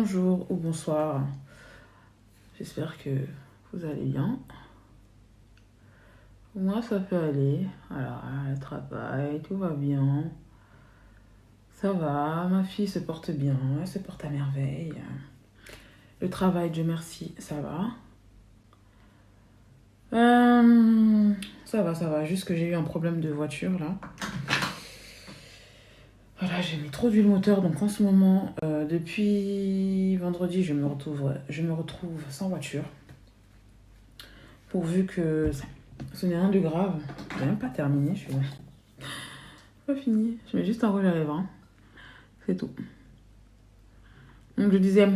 Bonjour ou bonsoir, j'espère que vous allez bien. Moi ça peut aller, voilà, le travail, tout va bien. Ça va, ma fille se porte bien, elle se porte à merveille. Le travail, Dieu merci, ça va. Ça va, juste que j'ai eu un problème de voiture là. Voilà, j'ai mis trop d'huile moteur, donc en ce moment, depuis vendredi, je me retrouve sans voiture. Pourvu que ce n'est rien de grave. J'ai même pas terminé, je suis pas fini. Je mets juste un rouge à lèvres, hein. C'est tout. Donc je disais,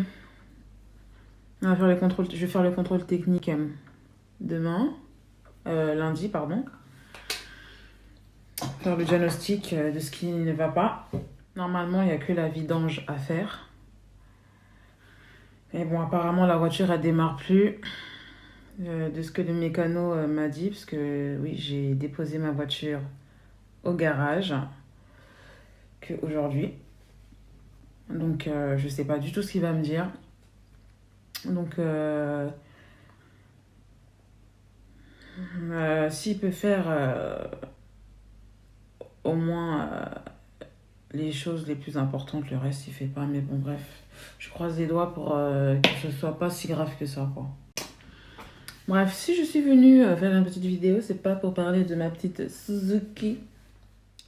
on va faire les contrôles, je vais faire le contrôle technique demain, lundi, pardon. Faire le diagnostic de ce qui ne va pas. Normalement, il n'y a que la vidange à faire. Et bon, apparemment, la voiture, elle démarre plus. De ce que le mécano m'a dit, parce que oui, j'ai déposé ma voiture au garage qu'aujourd'hui. Donc, je sais pas du tout ce qu'il va me dire. Donc, s'il peut faire au moins les choses les plus importantes, le reste, il fait pas. Mais bon, bref, je croise les doigts pour que ce soit pas si grave que ça, quoi. Bref, si je suis venue faire une petite vidéo, c'est pas pour parler de ma petite Suzuki.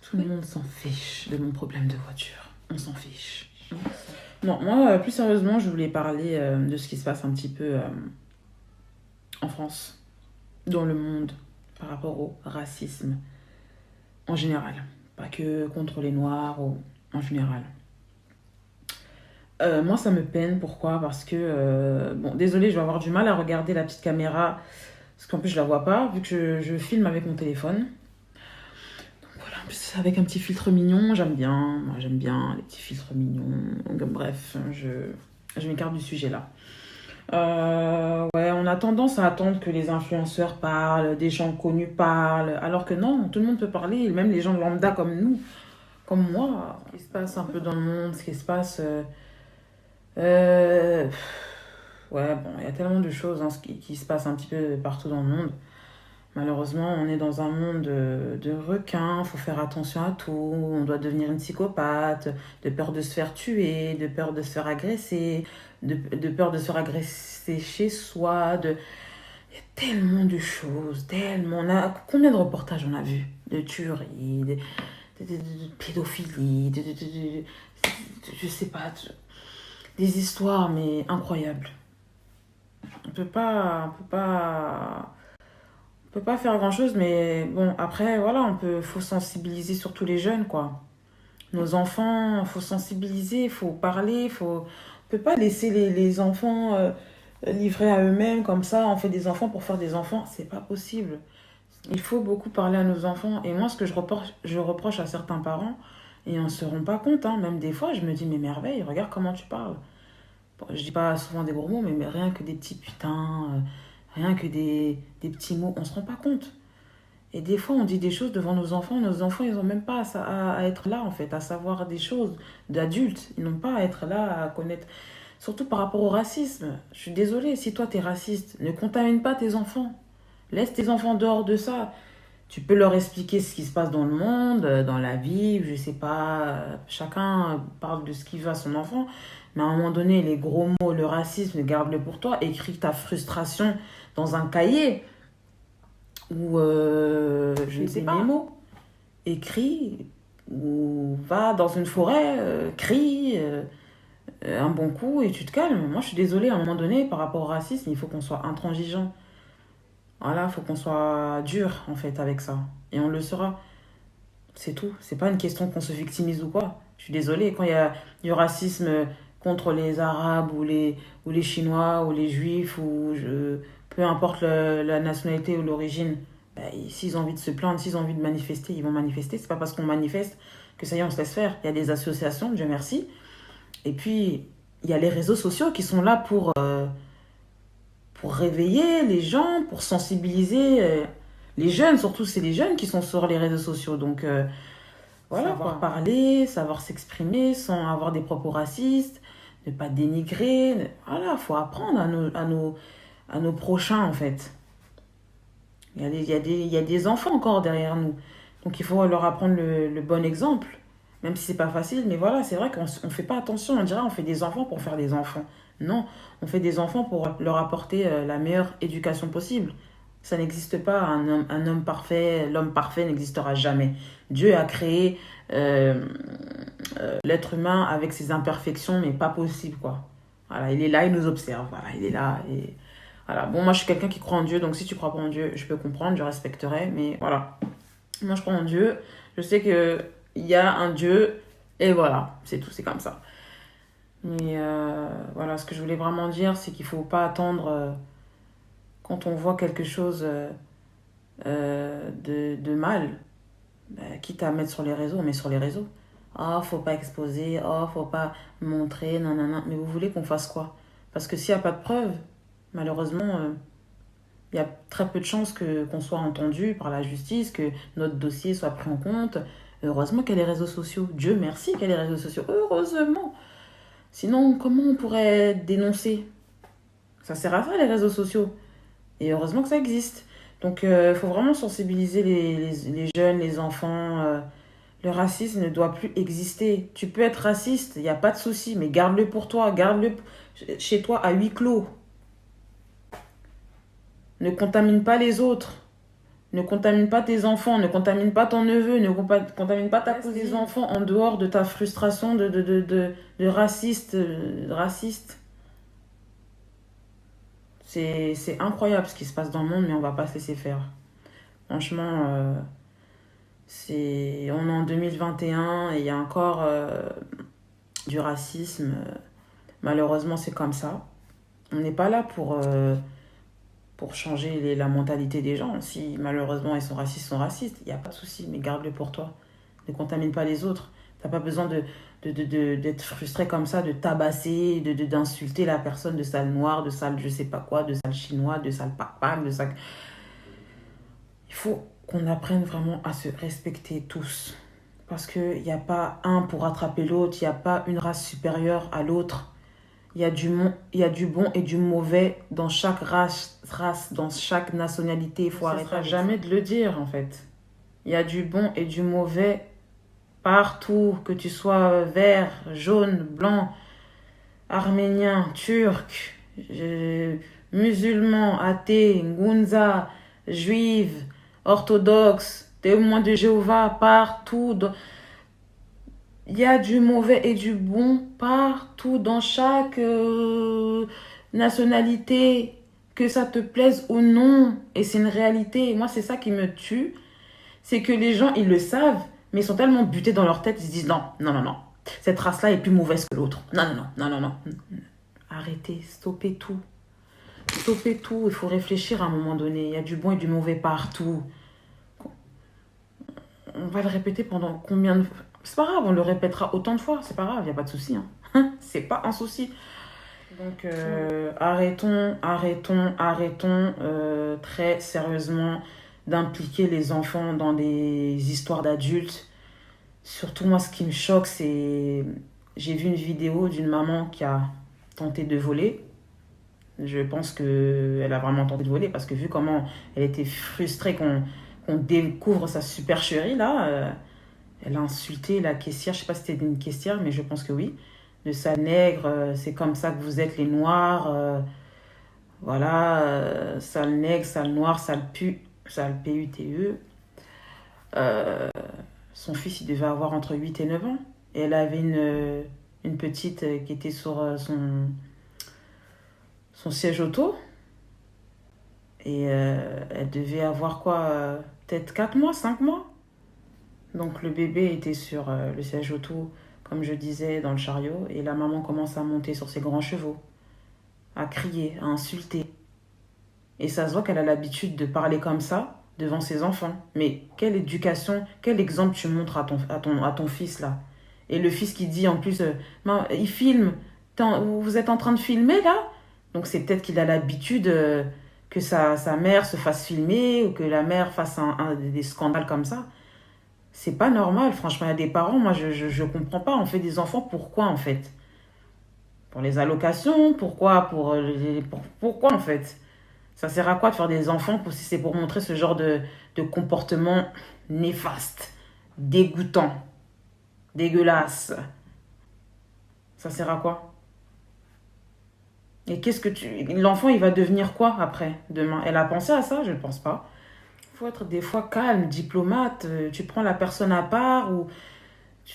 Tout le monde s'en fiche de mon problème de voiture. On s'en fiche. Non, moi, plus sérieusement, je voulais parler de ce qui se passe un petit peu en France, dans le monde, par rapport au racisme en général. Pas que contre les Noirs ou en général. Moi, ça me peine. Pourquoi? Parce que, bon, désolée, je vais avoir du mal à regarder la petite caméra, parce qu'en plus, je la vois pas, vu que je filme avec mon téléphone. Donc voilà, en plus, avec un petit filtre mignon, j'aime bien. Moi, j'aime bien les petits filtres mignons. Donc, bref, je m'écarte du sujet là. Ouais, on a tendance à attendre que les influenceurs parlent, des gens connus parlent, alors que non, tout le monde peut parler, même les gens lambda comme nous, comme moi. Ce qui se passe un peu dans le monde, ce qui se passe... Euh, ouais, bon, il y a tellement de choses hein, qui se passent un petit peu partout dans le monde. Malheureusement, on est dans un monde de requins, faut faire attention à tout, on doit devenir une psychopathe, de peur de se faire tuer, de peur de se faire agresser, de peur de se faire agresser chez soi. Il y a tellement de choses, tellement... Combien de reportages on a vu de tueries, de pédophilie, je sais pas, des histoires, mais incroyables. On peut pas faire grand chose, mais bon, après, voilà, faut sensibiliser surtout les jeunes, quoi. Nos enfants, faut sensibiliser, faut parler, on peut pas laisser les enfants livrés à eux-mêmes comme ça. On fait des enfants pour faire des enfants, c'est pas possible. Il faut beaucoup parler à nos enfants. Et moi, ce que je reproche à certains parents, et on ne se rend pas compte, hein, même des fois, je me dis, mais merveille, regarde comment tu parles. Bon, je dis pas souvent des gros mots, mais rien que des petits putains, rien que des petits mots, on se rend pas compte. Et des fois, on dit des choses devant nos enfants, ils n'ont même pas à être là, en fait, à savoir des choses d'adultes. Ils n'ont pas à être là, à connaître. Surtout par rapport au racisme. Je suis désolée, si toi, t'es raciste, ne contamine pas tes enfants. Laisse tes enfants dehors de ça. Tu peux leur expliquer ce qui se passe dans le monde, dans la vie, je sais pas, chacun parle de ce qu'il veut à son enfant, mais à un moment donné, les gros mots, le racisme, garde-le pour toi, écris ta frustration dans un cahier, ou je ne sais pas, mots, écris, ou va dans une forêt, crie un bon coup et tu te calmes. Moi, je suis désolée, à un moment donné, par rapport au racisme, il faut qu'on soit intransigeant. Voilà, il faut qu'on soit dur, en fait, avec ça. Et on le sera. C'est tout. C'est pas une question qu'on se victimise ou quoi. Je suis désolée, quand il y a du racisme contre les Arabes ou les Chinois ou les Juifs, peu importe la nationalité ou l'origine, bah, s'ils ont envie de se plaindre, s'ils ont envie de manifester, ils vont manifester. C'est pas parce qu'on manifeste que ça y est, on se laisse faire. Il y a des associations, Dieu merci. Et puis, il y a les réseaux sociaux qui sont là pour réveiller les gens, pour sensibiliser les jeunes. Surtout, c'est les jeunes qui sont sur les réseaux sociaux. Donc, voilà, savoir parler, savoir s'exprimer sans avoir des propos racistes, ne pas dénigrer. Voilà, faut apprendre à nos prochains, en fait. Il y a des enfants encore derrière nous. Donc il faut leur apprendre le bon exemple. Même si c'est pas facile, mais voilà, c'est vrai qu'on fait pas attention. On dirait on fait des enfants pour faire des enfants. Non, on fait des enfants pour leur apporter la meilleure éducation possible. Ça n'existe pas un homme parfait. L'homme parfait n'existera jamais. Dieu a créé l'être humain avec ses imperfections, mais pas possible, quoi. Voilà, il est là, il nous observe. Voilà, il est là. Et voilà. Bon, moi, je suis quelqu'un qui croit en Dieu, donc si tu crois pas en Dieu, je peux comprendre, je respecterai, mais voilà. Moi, je crois en Dieu. Je sais que il y a un Dieu, et voilà, c'est tout, c'est comme ça. Mais voilà, ce que je voulais vraiment dire, c'est qu'il faut pas attendre quand on voit quelque chose de mal, bah, quitte à mettre sur les réseaux, on met sur les réseaux. Oh, faut pas exposer, oh, faut pas montrer, nanana. Mais vous voulez qu'on fasse quoi? Parce que s'il n'y a pas de preuves, malheureusement, il y a très peu de chances qu'on soit entendu par la justice, que notre dossier soit pris en compte. Heureusement qu'il y a les réseaux sociaux. Dieu merci qu'il y a les réseaux sociaux. Heureusement. Sinon, comment on pourrait dénoncer? Ça sert à ça, les réseaux sociaux. Et heureusement que ça existe. Donc, il faut vraiment sensibiliser les jeunes, les enfants. Le racisme ne doit plus exister. Tu peux être raciste, il n'y a pas de souci, mais garde-le pour toi. Garde-le chez toi à huis clos. Ne contamine pas les autres. Ne contamine pas tes enfants, ne contamine pas ton neveu, ne contamine pas ta cousine. Des enfants en dehors de ta frustration de raciste. Raciste. C'est incroyable ce qui se passe dans le monde, mais on va pas se laisser faire. Franchement, on est en 2021 et il y a encore du racisme. Malheureusement, c'est comme ça. On n'est pas là pour changer la mentalité des gens. Si malheureusement ils sont racistes, il n'y a pas de souci, mais garde-le pour toi. Ne contamine pas les autres. T'as pas besoin d'être frustré comme ça, de tabasser, d'insulter la personne de sale noir, de sale je sais pas quoi, de sale chinois, de sale pac de sale... Il faut qu'on apprenne vraiment à se respecter tous. Parce qu'il n'y a pas un pour rattraper l'autre, il n'y a pas une race supérieure à l'autre. Il y a du bon et du mauvais dans chaque race dans chaque nationalité. Il faut arrêter jamais de le dire, en fait. Il y a du bon et du mauvais partout, que tu sois vert, jaune, blanc, arménien, turc, musulman, athée, ngunza, juive, orthodoxe, témoin de Jéhovah, partout. Il y a du mauvais et du bon partout, dans chaque nationalité, que ça te plaise ou non. Et c'est une réalité. Et moi, c'est ça qui me tue. C'est que les gens, ils le savent, mais ils sont tellement butés dans leur tête, ils se disent non, non, non, non. Cette race-là est plus mauvaise que l'autre. Non, non, non, non, non, non. Arrêtez, stoppez tout. Stoppez tout. Il faut réfléchir à un moment donné. Il y a du bon et du mauvais partout. On va le répéter pendant combien de fois? C'est pas grave, on le répétera autant de fois, c'est pas grave, il n'y a pas de souci. Hein. C'est pas un souci. Donc arrêtons très sérieusement d'impliquer les enfants dans des histoires d'adultes. Surtout moi, ce qui me choque, c'est... J'ai vu une vidéo d'une maman qui a tenté de voler. Je pense qu'elle a vraiment tenté de voler parce que vu comment elle était frustrée qu'on découvre sa supercherie, là, elle a insulté la caissière. Je sais pas si c'était une caissière, mais je pense que oui. De sa nègre, c'est comme ça que vous êtes les noirs. Voilà, sale nègre, sale noir, sale pu, sale PUTE. Euh, Son fils, il devait avoir entre 8 et 9 ans. Et elle avait une petite qui était sur son siège auto. Et elle devait avoir quoi peut-être 4 mois, 5 mois. Donc le bébé était sur le siège auto, comme je disais, dans le chariot. Et la maman commence à monter sur ses grands chevaux, à crier, à insulter. Et ça se voit qu'elle a l'habitude de parler comme ça devant ses enfants. Mais quelle éducation, quel exemple tu montres à ton fils là? Et le fils qui dit en plus, il filme, vous êtes en train de filmer là? Donc c'est peut-être qu'il a l'habitude que sa mère se fasse filmer ou que la mère fasse des scandales comme ça. C'est pas normal, franchement, il y a des parents, moi je comprends pas, on fait des enfants, pourquoi en fait? Pour les allocations, pourquoi pourquoi en fait? Ça sert à quoi de faire des enfants si c'est pour montrer ce genre de comportement néfaste, dégoûtant, dégueulasse? Ça sert à quoi? Et qu'est-ce que tu... L'enfant, il va devenir quoi après, demain? Elle a pensé à ça? Je ne pense pas. Il faut être des fois calme, diplomate. Tu prends la personne à part ou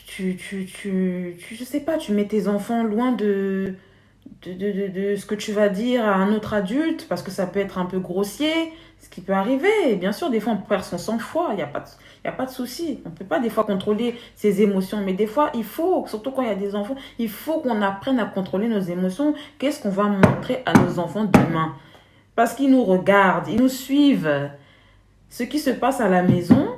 je sais pas, tu mets tes enfants loin de ce que tu vas dire à un autre adulte parce que ça peut être un peu grossier, ce qui peut arriver. Et bien sûr, des fois, on perd son sang-froid, il y a pas de souci. On peut pas des fois contrôler ses émotions, mais des fois, il faut, surtout quand il y a des enfants, il faut qu'on apprenne à contrôler nos émotions. Qu'est-ce qu'on va montrer à nos enfants demain? Parce qu'ils nous regardent, ils nous suivent. Ce qui se passe à la maison,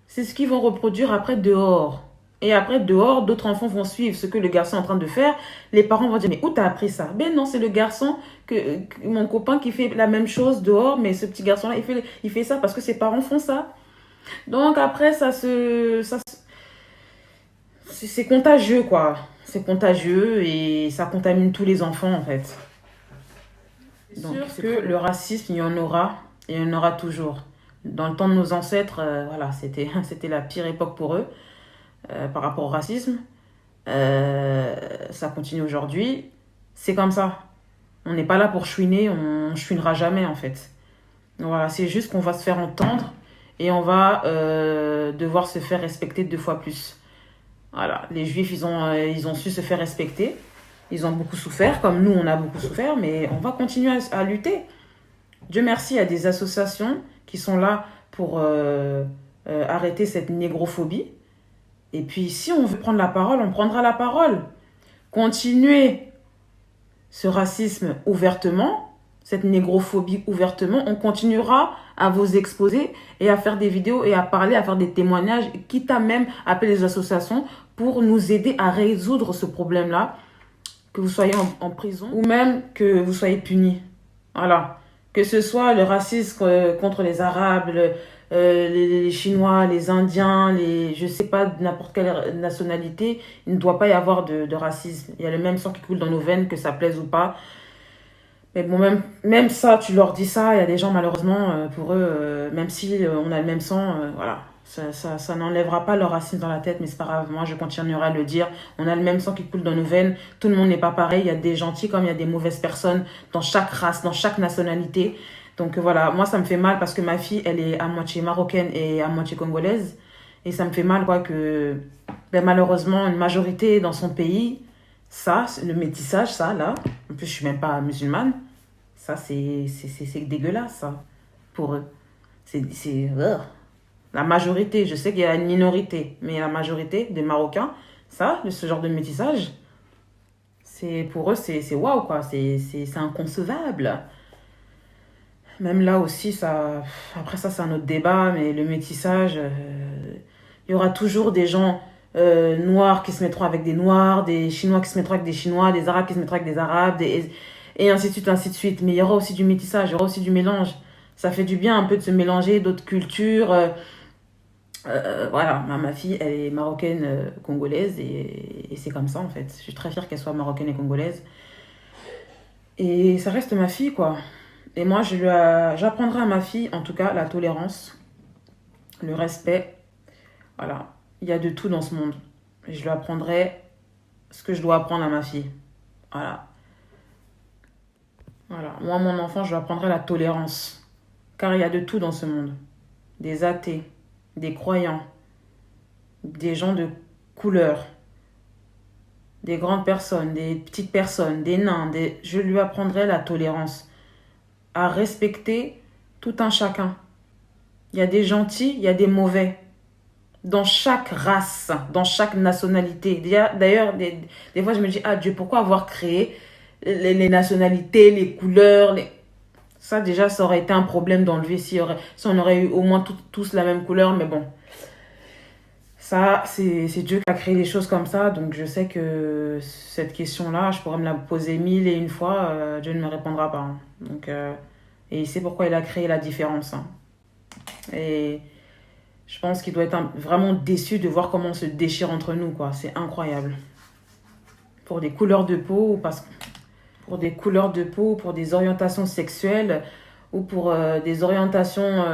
c'est ce qu'ils vont reproduire après dehors. Et après, dehors, d'autres enfants vont suivre ce que le garçon est en train de faire. Les parents vont dire, mais où t'as appris ça? Ben non, c'est le garçon, mon copain qui fait la même chose dehors, mais ce petit garçon-là, il fait ça parce que ses parents font ça. Donc après, c'est contagieux, quoi. C'est contagieux et ça contamine tous les enfants, en fait. Donc, c'est sûr que le racisme, il y en aura et il y en aura toujours. Dans le temps de nos ancêtres, voilà, c'était la pire époque pour eux par rapport au racisme. Ça continue aujourd'hui. C'est comme ça. On n'est pas là pour chouiner, on chouinera jamais en fait. Voilà, c'est juste qu'on va se faire entendre et on va devoir se faire respecter 2 fois plus. Voilà, les juifs, ils ont su se faire respecter. Ils ont beaucoup souffert, comme nous, on a beaucoup souffert, mais on va continuer à lutter. Dieu merci, il y a des associations qui sont là pour arrêter cette négrophobie. Et puis, si on veut prendre la parole, on prendra la parole. Continuer ce racisme ouvertement, cette négrophobie ouvertement, on continuera à vous exposer et à faire des vidéos et à parler, à faire des témoignages, quitte à même appeler les associations pour nous aider à résoudre ce problème-là, que vous soyez en prison ou même que vous soyez punis. Voilà. Que ce soit le racisme contre les Arabes, les Chinois, les Indiens, je sais pas, n'importe quelle nationalité, il ne doit pas y avoir de racisme. Il y a le même sang qui coule dans nos veines, que ça plaise ou pas. Mais bon, même ça, tu leur dis ça, il y a des gens, malheureusement, pour eux, même si on a le même sang, voilà. Ça n'enlèvera pas leur racisme dans la tête, mais c'est pas grave. Moi, je continuerai à le dire. On a le même sang qui coule dans nos veines. Tout le monde n'est pas pareil. Il y a des gentils comme il y a des mauvaises personnes dans chaque race, dans chaque nationalité. Donc voilà, moi, ça me fait mal parce que ma fille, elle est à moitié marocaine et à moitié congolaise. Et ça me fait mal, quoi, que malheureusement, une majorité dans son pays, ça, le métissage, ça, là, en plus, je suis même pas musulmane, ça, c'est dégueulasse, ça, pour eux. La majorité, je sais qu'il y a une minorité, mais la majorité des Marocains, ça, ce genre de métissage, pour eux, c'est waouh, quoi, c'est inconcevable. Même là aussi, après ça, c'est un autre débat, mais le métissage, il y aura toujours des gens noirs qui se mettront avec des noirs, des Chinois qui se mettront avec des Chinois, des Arabes qui se mettront avec des Arabes, et ainsi de suite, ainsi de suite. Mais il y aura aussi du métissage, il y aura aussi du mélange. Ça fait du bien un peu de se mélanger d'autres cultures. Voilà, ma fille, elle est marocaine, congolaise, et c'est comme ça en fait. Je suis très fière qu'elle soit marocaine et congolaise. Et ça reste ma fille, quoi. Et moi, j'apprendrai à ma fille, en tout cas, la tolérance, le respect. Voilà, il y a de tout dans ce monde. Et je lui apprendrai ce que je dois apprendre à ma fille. Voilà. Voilà. Moi, mon enfant, je lui apprendrai la tolérance. Car il y a de tout dans ce monde. Des athées, des croyants, des gens de couleur, des grandes personnes, des petites personnes, des nains. Je lui apprendrai la tolérance. À respecter tout un chacun. Il y a des gentils, il y a des mauvais. Dans chaque race, dans chaque nationalité. D'ailleurs, des fois, je me dis, ah Dieu, pourquoi avoir créé les nationalités, les couleurs Ça, déjà, ça aurait été un problème d'enlever si on aurait eu au moins tous la même couleur, mais bon. Ça, c'est Dieu qui a créé les choses comme ça, donc je sais que cette question-là, je pourrais me la poser 1001 fois, Dieu ne me répondra pas. Hein. Donc, et c'est pourquoi il a créé la différence. Hein. Et je pense qu'il doit être vraiment déçu de voir comment on se déchire entre nous, quoi. C'est incroyable. pour des couleurs de peau, ou parce, pour des couleurs de peau, pour des orientations sexuelles ou pour des orientations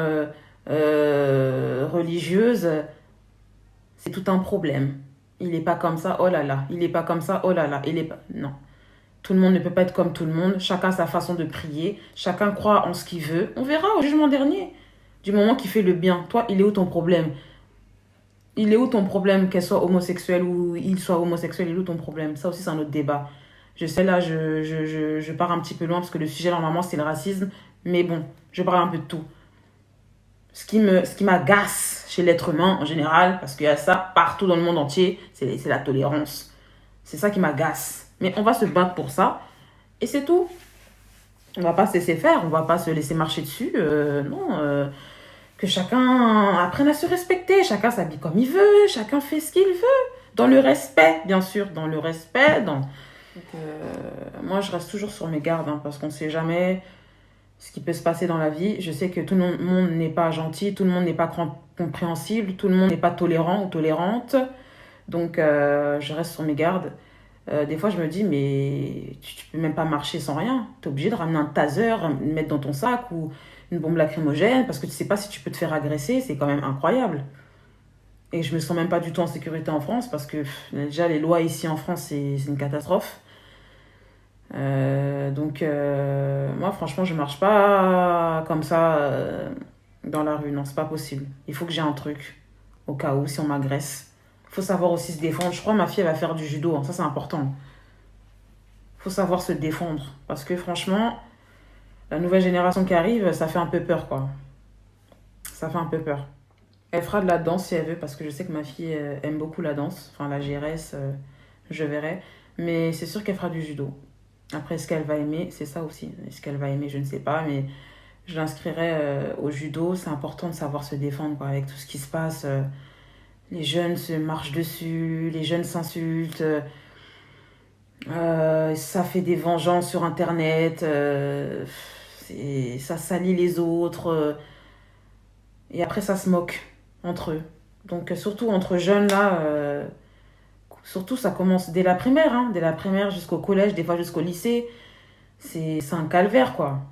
religieuses, c'est tout un problème. Il n'est pas comme ça, oh là là. Il n'est pas comme ça, oh là là. Il est pas... Non. Tout le monde ne peut pas être comme tout le monde. Chacun a sa façon de prier. Chacun croit en ce qu'il veut. On verra au jugement dernier. Du moment qu'il fait le bien. Toi, il est où ton problème? Il est où ton problème, qu'elle soit homosexuelle ou il soit homosexuel? Il est où ton problème? Ça aussi, c'est un autre débat. Je sais, là, je pars un petit peu loin parce que le sujet, normalement, c'est le racisme. Mais bon, je parle un peu de tout. Ce qui m'agace chez l'être humain en général, parce qu'il y a ça partout dans le monde entier, c'est la tolérance. C'est ça qui m'agace. Mais on va se battre pour ça. Et c'est tout. On va pas se laisser faire. On va pas se laisser marcher dessus. Non. Que chacun apprenne à se respecter. Chacun s'habille comme il veut. Chacun fait ce qu'il veut. Dans le respect, bien sûr. Dans le respect. Donc, moi, je reste toujours sur mes gardes. Hein, parce qu'on ne sait jamais ce qui peut se passer dans la vie. Je sais que tout le monde n'est pas gentil. Tout le monde n'est pas compréhensible. Tout le monde n'est pas tolérant ou tolérante. Donc, je reste sur mes gardes. Des fois, je me dis, mais tu peux même pas marcher sans rien. Tu es obligé de ramener un taser, le mettre dans ton sac ou une bombe lacrymogène parce que tu sais pas si tu peux te faire agresser. C'est quand même incroyable. Et je me sens même pas du tout en sécurité en France parce que déjà, les lois ici en France, c'est une catastrophe. Moi, franchement, je marche pas comme ça dans la rue. Non, c'est pas possible. Il faut que j'ai un truc au cas où, si on m'agresse. Il faut savoir aussi se défendre. Je crois que ma fille, elle va faire du judo. Hein. Ça, c'est important. Il faut savoir se défendre. Parce que franchement, la nouvelle génération qui arrive, ça fait un peu peur, quoi. Ça fait un peu peur. Elle fera de la danse si elle veut, parce que je sais que ma fille aime beaucoup la danse. Enfin, la GRS, je verrai. Mais c'est sûr qu'elle fera du judo. Après, est-ce qu'elle va aimer? C'est ça aussi. Est-ce qu'elle va aimer? Je ne sais pas. Mais je l'inscrirai au judo. C'est important de savoir se défendre, quoi, avec tout ce qui se passe. Les jeunes se marchent dessus, les jeunes s'insultent. Ça fait des vengeances sur Internet. Ça salit les autres. Et après, ça se moque entre eux. Donc, surtout entre jeunes, là, surtout, ça commence dès la primaire. Hein, dès la primaire jusqu'au collège, des fois jusqu'au lycée. C'est un calvaire, quoi.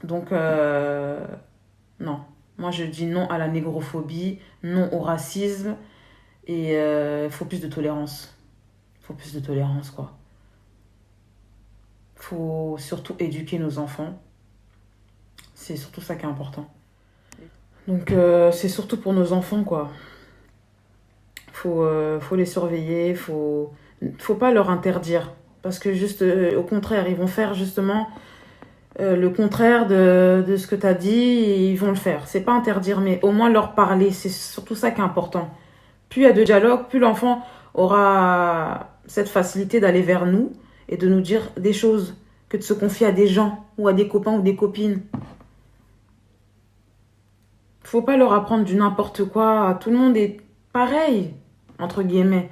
Donc, non. Moi, je dis non à la négrophobie, non au racisme. Et il faut plus de tolérance. Il faut plus de tolérance, quoi. Il faut surtout éduquer nos enfants. C'est surtout ça qui est important. Donc, c'est surtout pour nos enfants, quoi. Faut les surveiller, faut pas leur interdire. Parce que juste, au contraire, ils vont faire justement le contraire de ce que tu as dit, ils vont le faire. C'est pas interdire, mais au moins leur parler. C'est surtout ça qui est important. Plus il y a de dialogue, plus l'enfant aura cette facilité d'aller vers nous et de nous dire des choses que de se confier à des gens ou à des copains ou des copines. Faut pas leur apprendre du n'importe quoi. Tout le monde est pareil, entre guillemets.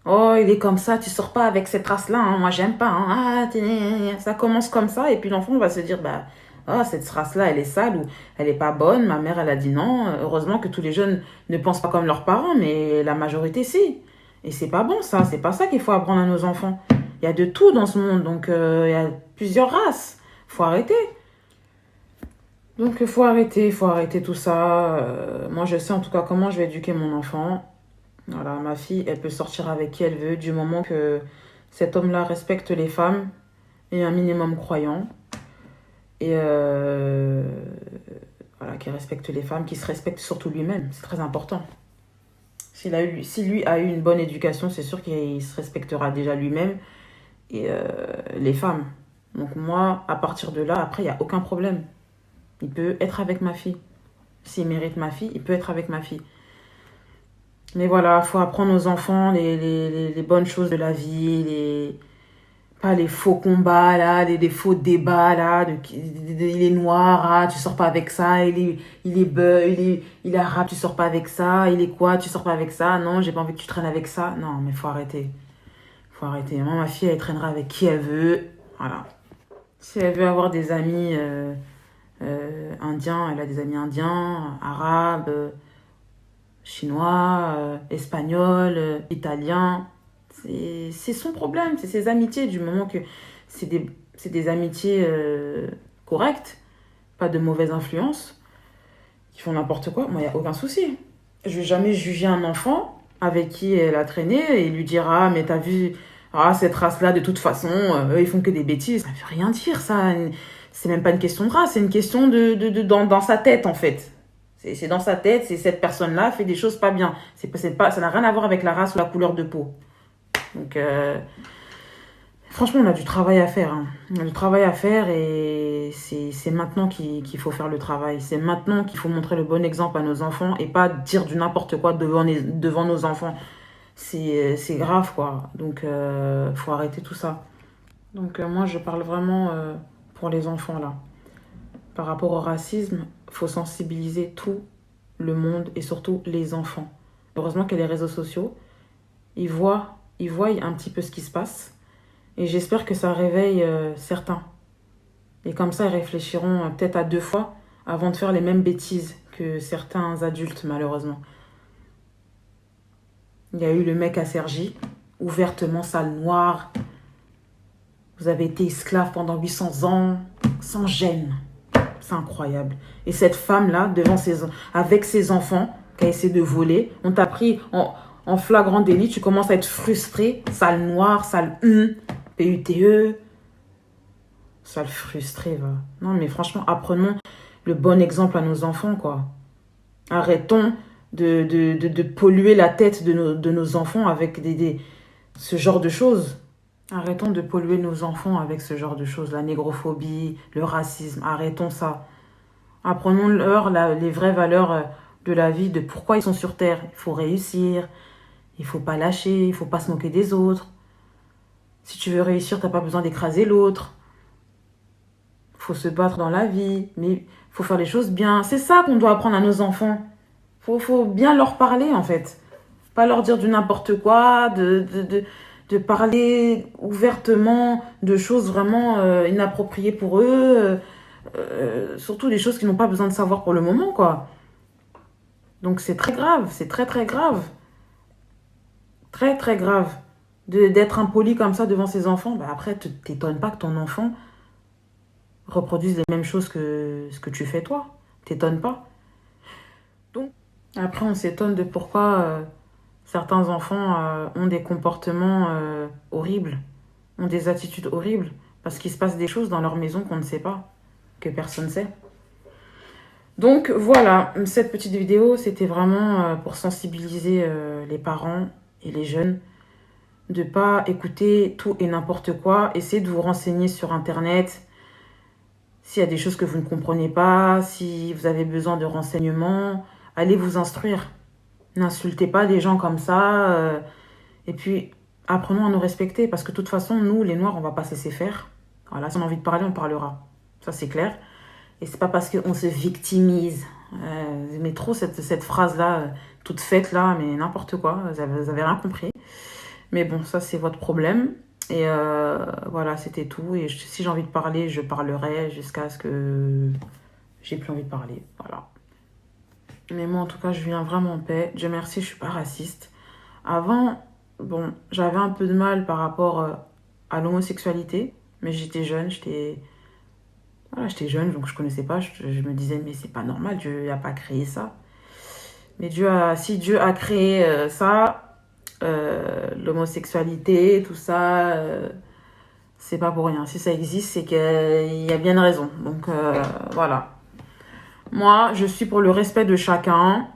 Oh, il est comme ça, tu sors pas avec cette race-là, hein, moi j'aime pas. Hein. Ah, ça commence comme ça et puis l'enfant va se dire, bah, oh, cette race-là, elle est sale ou elle est pas bonne. Ma mère, elle a dit non. Heureusement que tous les jeunes ne pensent pas comme leurs parents, mais la majorité, si. Et c'est pas bon, ça. C'est pas ça qu'il faut apprendre à nos enfants. Il y a de tout dans ce monde, donc il y a plusieurs races. Faut arrêter. Donc faut arrêter tout ça. Moi, je sais en tout cas comment je vais éduquer mon enfant. Voilà, ma fille, elle peut sortir avec qui elle veut du moment que cet homme-là respecte les femmes et un minimum croyant. Et voilà, qui respecte les femmes, qui se respecte surtout lui-même. C'est très important. Si lui a eu une bonne éducation, c'est sûr qu'il se respectera déjà lui-même et les femmes. Donc moi, à partir de là, après, il n'y a aucun problème. Il peut être avec ma fille. S'il mérite ma fille, il peut être avec ma fille. Mais voilà, il faut apprendre aux enfants les bonnes choses de la vie, pas les faux combats, là, les faux débats, là, il est noir, ah, tu sors pas avec ça, il est beu, il est arabe, tu sors pas avec ça, il est quoi, tu sors pas avec ça, non, j'ai pas envie que tu traînes avec ça. Non, mais faut arrêter. Faut arrêter. Moi, ma fille, elle traînera avec qui elle veut, voilà. Si elle veut avoir des amis indiens, elle a des amis indiens, arabes, chinois, espagnol, italien. C'est son problème, c'est ses amitiés, du moment que c'est des amitiés correctes, pas de mauvaise influence, qui font n'importe quoi, moi, il n'y a aucun souci. Je vais jamais juger un enfant avec qui elle a traîné et lui dire ah mais t'as vu cette race là de toute façon eux ils font que des bêtises, ça veut rien dire ça, c'est même pas une question de race, c'est une question dans sa tête en fait, c'est dans sa tête, c'est cette personne là fait des choses pas bien, c'est pas, ça n'a rien à voir avec la race ou la couleur de peau. Donc franchement, on a du travail à faire, hein. On a du travail à faire et c'est maintenant qu'il faut faire le travail. C'est maintenant qu'il faut montrer le bon exemple à nos enfants et pas dire du n'importe quoi devant nos enfants. C'est grave, quoi. Donc, faut arrêter tout ça. Donc, moi, je parle vraiment pour les enfants, là. Par rapport au racisme, faut sensibiliser tout le monde et surtout les enfants. Heureusement qu'il y a les réseaux sociaux. Ils voient un petit peu ce qui se passe. Et j'espère que ça réveille certains. Et comme ça, ils réfléchiront peut-être à deux fois avant de faire les mêmes bêtises que certains adultes, malheureusement. Il y a eu le mec à Cergy, ouvertement sale noire. Vous avez été esclave pendant 800 ans, sans gêne. C'est incroyable. Et cette femme-là, avec ses enfants, qui a essayé de voler, on t'a pris en flagrant délit, tu commences à être frustré, sale noire, sale PUTE, sale frustré, va. Non, mais franchement, apprenons le bon exemple à nos enfants, quoi. Arrêtons de polluer la tête de nos enfants avec ce genre de choses. Arrêtons de polluer nos enfants avec ce genre de choses, la négrophobie, le racisme, arrêtons ça. Apprenons-leur les vraies valeurs de la vie, de pourquoi ils sont sur Terre. Il faut réussir, il faut pas lâcher, il faut pas se moquer des autres. Si tu veux réussir, t'as pas besoin d'écraser l'autre. Faut se battre dans la vie, mais faut faire les choses bien. C'est ça qu'on doit apprendre à nos enfants. Faut bien leur parler, en fait. Pas leur dire du n'importe quoi, de parler ouvertement de choses vraiment inappropriées pour eux. Surtout des choses qu'ils n'ont pas besoin de savoir pour le moment, quoi. Donc c'est très grave, c'est très très grave. Très très grave. D'être impoli comme ça devant ses enfants, bah après, t'étonnes pas que ton enfant reproduise les mêmes choses que ce que tu fais toi. T'étonnes pas. Donc, après, on s'étonne de pourquoi certains enfants ont des comportements horribles, ont des attitudes horribles, parce qu'il se passe des choses dans leur maison qu'on ne sait pas, que personne ne sait. Donc voilà, cette petite vidéo, c'était vraiment pour sensibiliser les parents et les jeunes de ne pas écouter tout et n'importe quoi. Essayez de vous renseigner sur Internet. S'il y a des choses que vous ne comprenez pas, si vous avez besoin de renseignements, allez vous instruire. N'insultez pas des gens comme ça. Et puis, apprenons à nous respecter. Parce que de toute façon, nous, les Noirs, on ne va pas se laisser faire. Voilà, si on a envie de parler, on parlera. Ça, c'est clair. Et c'est pas parce qu'on se victimise. Mais trop cette phrase-là, toute faite là, mais n'importe quoi. Vous avez rien compris. Mais bon, ça, c'est votre problème. Et voilà, c'était tout. Et si j'ai envie de parler, je parlerai jusqu'à ce que j'ai plus envie de parler. Voilà. Mais moi, en tout cas, je viens vraiment en paix. Dieu merci, je suis pas raciste. Avant, bon, j'avais un peu de mal par rapport à l'homosexualité. Mais j'étais jeune, voilà, j'étais jeune, donc je connaissais pas. Je me disais, mais c'est pas normal, Dieu n'a pas créé ça. Mais si Dieu a créé ça, l'homosexualité, tout ça, c'est pas pour rien. Si ça existe, c'est qu'il y a bien une raison. Donc voilà. Moi, je suis pour le respect de chacun.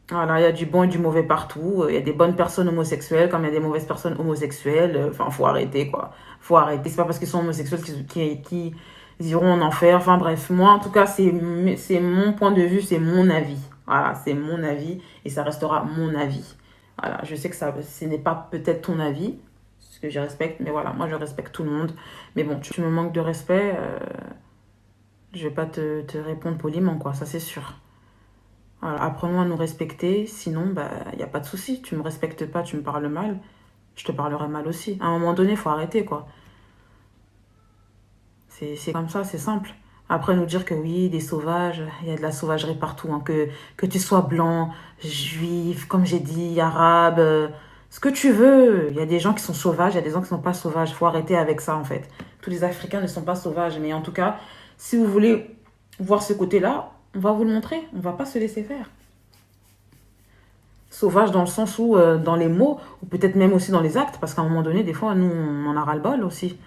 Voilà, il y a du bon et du mauvais partout. Il y a des bonnes personnes homosexuelles comme il y a des mauvaises personnes homosexuelles. Enfin, faut arrêter, quoi. Faut arrêter. C'est pas parce qu'ils sont homosexuels qu'ils iront en enfer. Enfin, bref. Moi, en tout cas, c'est mon point de vue, c'est mon avis. Voilà, c'est mon avis et ça restera mon avis. Voilà, je sais que ce n'est pas peut-être ton avis, ce que je respecte, mais voilà, moi, je respecte tout le monde. Mais bon, tu me manques de respect, je vais pas te répondre poliment, quoi, ça c'est sûr. Voilà, apprenons à nous respecter, sinon, bah, il n'y a pas de souci. Tu me respectes pas, tu me parles mal, je te parlerai mal aussi. À un moment donné, il faut arrêter, quoi. C'est comme ça, c'est simple. Après nous dire que oui, des sauvages, il y a de la sauvagerie partout, hein, que tu sois blanc, juif, comme j'ai dit, arabe, ce que tu veux. Il y a des gens qui sont sauvages, il y a des gens qui ne sont pas sauvages. Il faut arrêter avec ça en fait. Tous les Africains ne sont pas sauvages, mais en tout cas, si vous voulez voir ce côté-là, on va vous le montrer. On ne va pas se laisser faire. Sauvage dans le sens où, dans les mots, ou peut-être même aussi dans les actes, parce qu'à un moment donné, des fois, nous, on en a ras-le-bol aussi.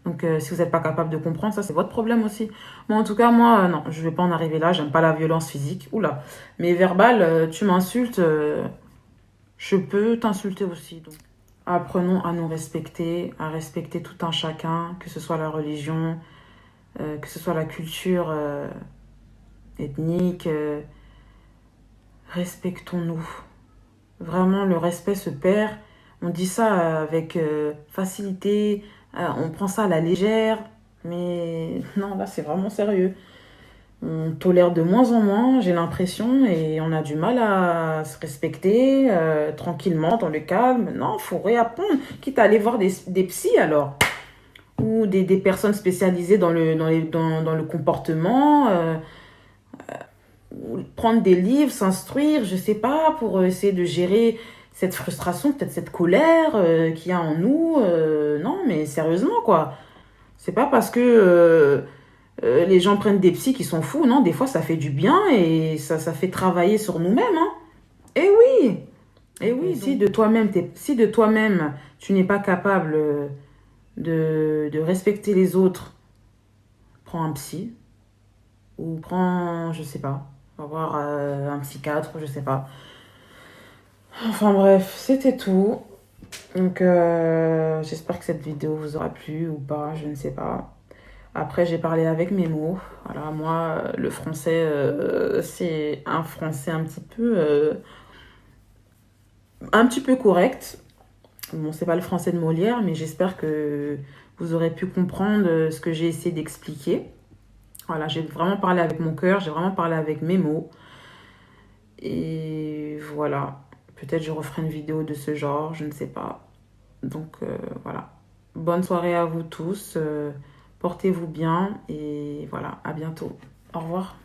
Donc, si vous n'êtes pas capable de comprendre, ça, c'est votre problème aussi. Mais en tout cas, moi, non, je ne vais pas en arriver là. J'aime pas la violence physique. Oula. Mais verbal, tu m'insultes, je peux t'insulter aussi. Donc, apprenons à nous respecter, à respecter tout un chacun, que ce soit la religion, que ce soit la culture ethnique. Respectons-nous. Vraiment, le respect se perd. On dit ça avec facilité, on prend ça à la légère, mais non, là, c'est vraiment sérieux. On tolère de moins en moins, j'ai l'impression, et on a du mal à se respecter tranquillement, dans le calme. Non, il faut réapprendre, quitte à aller voir des psys alors, ou des personnes spécialisées dans le comportement. Prendre des livres, s'instruire, je sais pas, pour essayer de gérer cette frustration, peut-être cette colère qu'il y a en nous. Non, mais sérieusement, quoi. C'est pas parce que les gens prennent des psys qui sont fous, non, des fois ça fait du bien et ça fait travailler sur nous-mêmes, hein. Eh oui, eh oui, si de toi-même tu n'es pas capable de respecter les autres, prends un psy ou prends, je sais pas, va voir un psychiatre, je sais pas. Enfin bref, c'était tout. Donc j'espère que cette vidéo vous aura plu ou pas, je ne sais pas. Après, j'ai parlé avec mes mots. Voilà, moi, le français, c'est un français un petit peu correct. Bon, c'est pas le français de Molière, mais j'espère que vous aurez pu comprendre ce que j'ai essayé d'expliquer. Voilà, j'ai vraiment parlé avec mon cœur, j'ai vraiment parlé avec mes mots. Et voilà, peut-être je referai une vidéo de ce genre, je ne sais pas. Donc voilà, bonne soirée à vous tous, portez-vous bien et voilà, à bientôt. Au revoir.